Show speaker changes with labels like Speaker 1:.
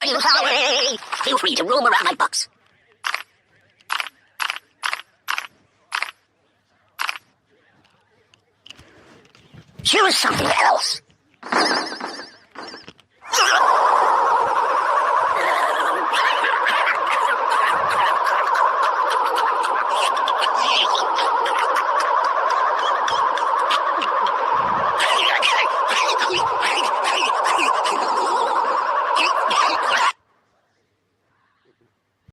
Speaker 1: Are you sorry? Feel free to roam around my box. Choose something else.